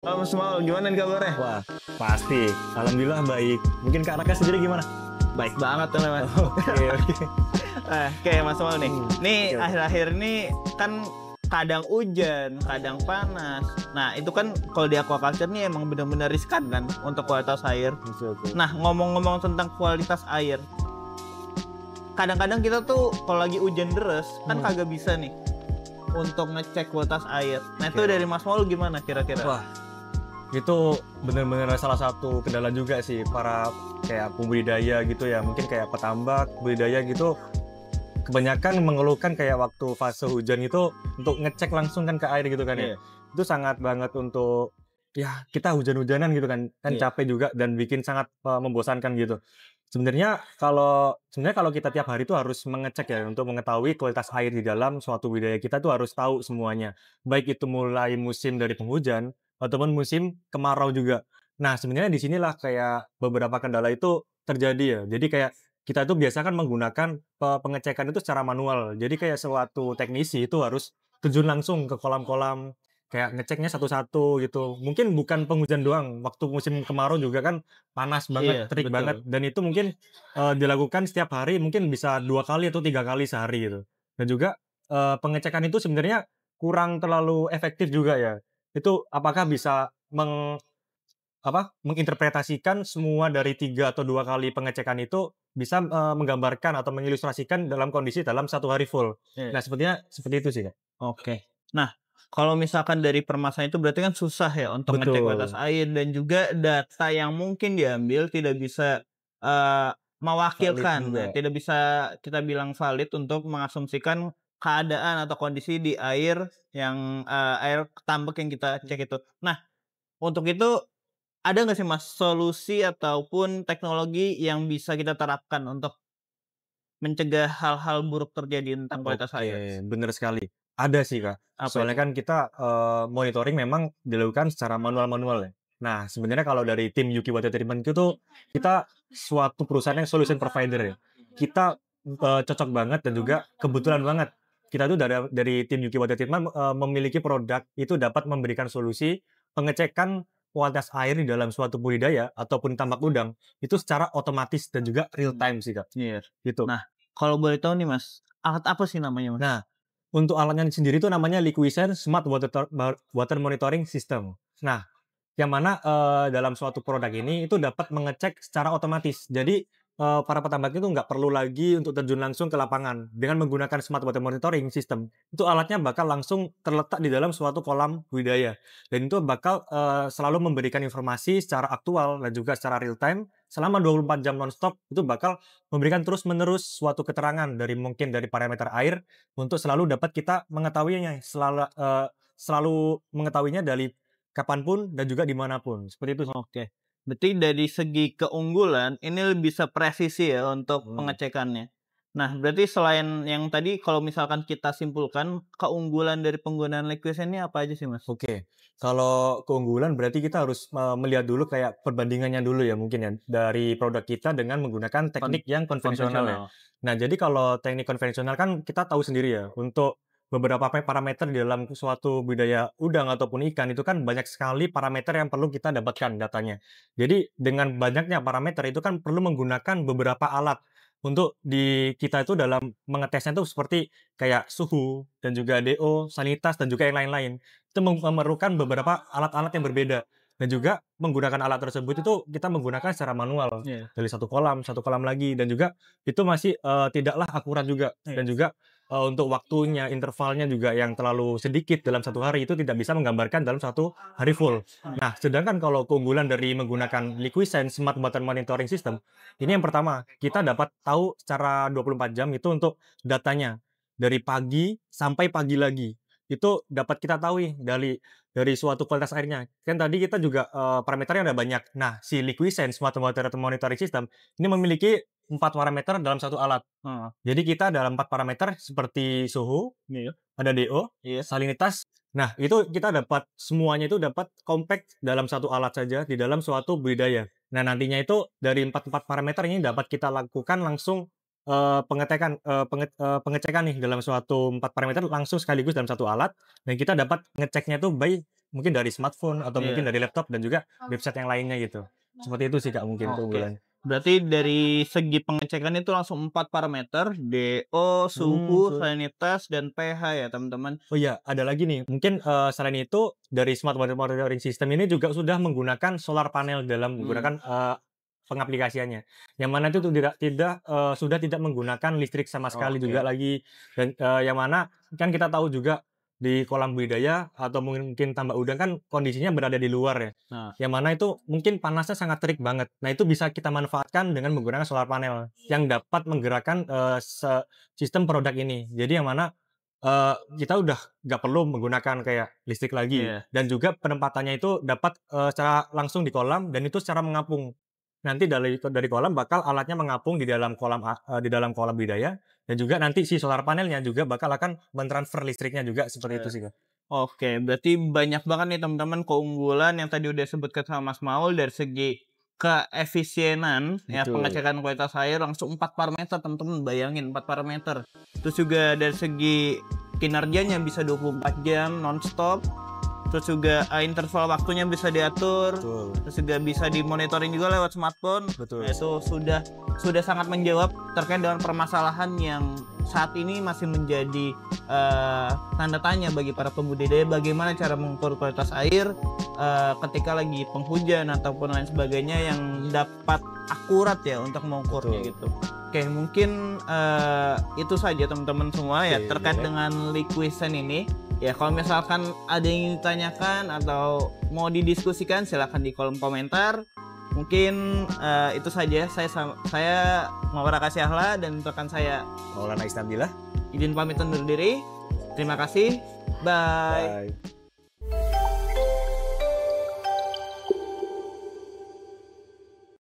Halo Mas Maul, gimana nih kabarnya? Wah, pasti. Alhamdulillah baik. Mungkin Kak Raka sendiri gimana? Baik banget tuh Mas. Oke, oke. Oke Mas Maul nih. Nih Oke, oke. akhir-akhir ini kan kadang hujan, kadang panas. Nah itu kan kalau di aquaculture nih emang benar-benar riskan kan untuk kualitas air. Betul, betul. Nah ngomong-ngomong tentang kualitas air, kadang-kadang kita tuh kalau lagi hujan deras kan kagak bisa nih untuk ngecek kualitas air. Nah itu Oke. dari Mas Maul gimana kira-kira? Wah, itu benar-benar salah satu kendala juga sih para kayak pembudidaya gitu ya. Mungkin kayak petambak, budidaya gitu kebanyakan mengeluhkan kayak waktu fase hujan itu untuk ngecek langsung kan ke air gitu kan ya. Iya. Itu sangat banget untuk ya kita hujan-hujanan gitu kan. Kan Iya. capek juga dan bikin sangat membosankan gitu. Sebenarnya kalau kita tiap hari itu harus mengecek ya untuk mengetahui kualitas air di dalam suatu budidaya kita tuh harus tahu semuanya. Baik itu mulai musim dari penghujan ataupun musim kemarau juga. Nah, sebenarnya di sinilah kayak beberapa kendala itu terjadi ya. Jadi kayak kita tuh biasa kan menggunakan pengecekan itu secara manual. Jadi kayak suatu teknisi itu harus terjun langsung ke kolam-kolam, kayak ngeceknya satu-satu gitu. Mungkin bukan penghujan doang, waktu musim kemarau juga kan panas banget, Iya, terik betul. banget, dan itu mungkin dilakukan setiap hari, mungkin bisa 2 kali atau 3 kali sehari gitu. Dan juga pengecekan itu sebenarnya kurang terlalu efektif juga ya. Itu apakah bisa menginterpretasikan semua dari 3 atau 2 kali pengecekan itu bisa, menggambarkan atau mengilustrasikan dalam kondisi dalam 1 hari full. Iya. Nah, sepertinya seperti itu sih, Kak. Oke. Nah, kalau misalkan dari permasalahan itu berarti kan susah ya untuk ngecek kualitas Betul, air dan juga data yang mungkin diambil tidak bisa, valid mewakilkan, juga. tidak bisa kita bilang valid untuk mengasumsikan keadaan atau kondisi di air yang, air tambak yang kita cek itu. Nah, untuk itu ada nggak sih Mas solusi ataupun teknologi yang bisa kita terapkan untuk mencegah hal-hal buruk terjadi tentang kualitas air? Oke, bener sekali. Ada sih, Kak. Apa Soalnya itu? kan kita, monitoring memang dilakukan secara manual-manual ya. Nah, sebenarnya kalau dari tim Yuki Water Treatment itu kita suatu perusahaan yang solution provider ya. Kita, cocok banget dan juga kebetulan banget kita tuh dari tim Yuki Water Treatment, memiliki produk itu dapat memberikan solusi pengecekan kualitas air di dalam suatu budidaya ataupun tambak udang itu secara otomatis dan juga real time sih, Kak, Iya. gitu. Nah, kalau boleh tahu nih Mas, alat apa sih namanya Mas? Nah, untuk alatnya sendiri itu namanya Liquisen Smart Water Monitoring System. Nah, yang mana, dalam suatu produk ini itu dapat mengecek secara otomatis. Jadi, para petambak itu nggak perlu lagi untuk terjun langsung ke lapangan. Dengan menggunakan Smart Water Monitoring System, itu alatnya bakal langsung terletak di dalam suatu kolam budidaya. Dan itu bakal, selalu memberikan informasi secara aktual dan juga secara real time selama 24 jam nonstop, itu bakal memberikan terus-menerus suatu keterangan dari mungkin dari parameter air untuk selalu dapat kita mengetahuinya, selalu mengetahuinya dari kapanpun dan juga dimanapun, seperti itu sih. Oke. Berarti dari segi keunggulan ini bisa presisi ya untuk Mhm. pengecekannya. Nah, berarti selain yang tadi kalau misalkan kita simpulkan keunggulan dari penggunaan Liquisen ini apa aja sih Mas? Oke, kalau keunggulan berarti kita harus, melihat dulu kayak perbandingannya dulu ya mungkin ya, dari produk kita dengan menggunakan teknik yang konvensional ya. Konvensional. Nah, jadi kalau teknik konvensional kan kita tahu sendiri ya, untuk beberapa parameter di dalam suatu budidaya udang ataupun ikan itu kan banyak sekali parameter yang perlu kita dapatkan datanya. Jadi dengan banyaknya parameter itu kan perlu menggunakan beberapa alat untuk di kita itu dalam mengetesnya itu seperti kayak suhu dan juga DO, sanitas dan juga yang lain-lain. Itu memerlukan beberapa alat-alat yang berbeda dan juga menggunakan alat tersebut itu kita menggunakan secara manual Iya. dari satu kolam lagi dan juga itu masih, tidaklah akurat juga Iya. dan juga, untuk waktunya, intervalnya juga yang terlalu sedikit dalam 1 hari itu tidak bisa menggambarkan dalam 1 hari full. Nah, sedangkan kalau keunggulan dari menggunakan Liquisen Smart Water Monitoring System, ini yang pertama, kita dapat tahu secara 24 jam itu untuk datanya, dari pagi sampai pagi lagi. Itu dapat kita tahu nih dari suatu kualitas airnya. Kan tadi kita juga, parameternya ada banyak. Nah, si Liquisen Smart Water Monitoring System ini memiliki 4 parameter dalam satu alat. Heeh. Jadi kita dalam 4 parameter seperti suhu, Iya. ada DO, Iya. salinitas. Nah, itu kita dapat semuanya itu dapat compact dalam satu alat saja di dalam suatu budidaya. Nah, nantinya itu dari empat parameter ini dapat kita lakukan langsung, pengecekan nih dalam suatu 4 parameter langsung sekaligus dalam satu alat, dan kita dapat ngeceknya tuh mungkin dari smartphone atau mungkin Iya. dari laptop dan juga website yang lainnya gitu. Seperti itu sih Kak mungkin Oke. keunggulan. Berarti dari segi pengecekan itu langsung 4 parameter, DO, suhu, Betul. salinitas, dan pH ya teman-teman. Oh iya, ada lagi nih, mungkin, selain itu dari smart water monitoring system ini juga sudah menggunakan solar panel dalam menggunakan, pengaplikasiannya. Yang mana itu sudah tidak menggunakan listrik sama sekali juga Oke. lagi, dan, yang mana kan kita tahu juga di kolam budidaya atau mungkin tambak udang kan kondisinya berada di luar ya, Nah, yang mana itu mungkin panasnya sangat terik banget. Nah itu bisa kita manfaatkan dengan menggunakan solar panel yang dapat menggerakkan, sistem produk ini. Jadi yang mana kita udah nggak perlu menggunakan kayak listrik lagi, iya. dan juga penempatannya itu dapat, secara langsung di kolam dan itu secara mengapung. Nanti dari kolam bakal alatnya mengapung di dalam kolam budidaya, dan juga nanti si solar panelnya juga akan mentransfer listriknya juga, seperti itu Iya. sih, Kak. Oke, berarti banyak banget nih teman-teman keunggulan yang tadi udah sebutkan sama Mas Maul dari segi keefisienan ya Betul. pengecekan kualitas air langsung 4 parameter teman-teman bayangin 4 parameter. Terus juga dari segi kinerjanya bisa 24 jam nonstop. Terus juga interval waktunya bisa diatur. Betul. Terus juga bisa dimonitoring juga lewat smartphone. Betul. Nah, itu sudah sangat menjawab terkait dengan permasalahan yang saat ini masih menjadi tanda tanya bagi para pembudidaya bagaimana cara mengukur kualitas air ketika lagi penghujan ataupun lain sebagainya yang dapat akurat ya untuk mengukurnya Betul. gitu. Oke, mungkin itu saja teman-teman semua ya Oke, terkait boleh. dengan Liquisen ini. Ya, kalau misalkan ada yang ditanyakan atau mau didiskusikan silahkan di kolom komentar. Mungkin itu saja. Saya Muhammad Raka Syahla dan rekan saya Maulana Isnabillah. izin pamit undur diri. Terima kasih. Bye. Bye.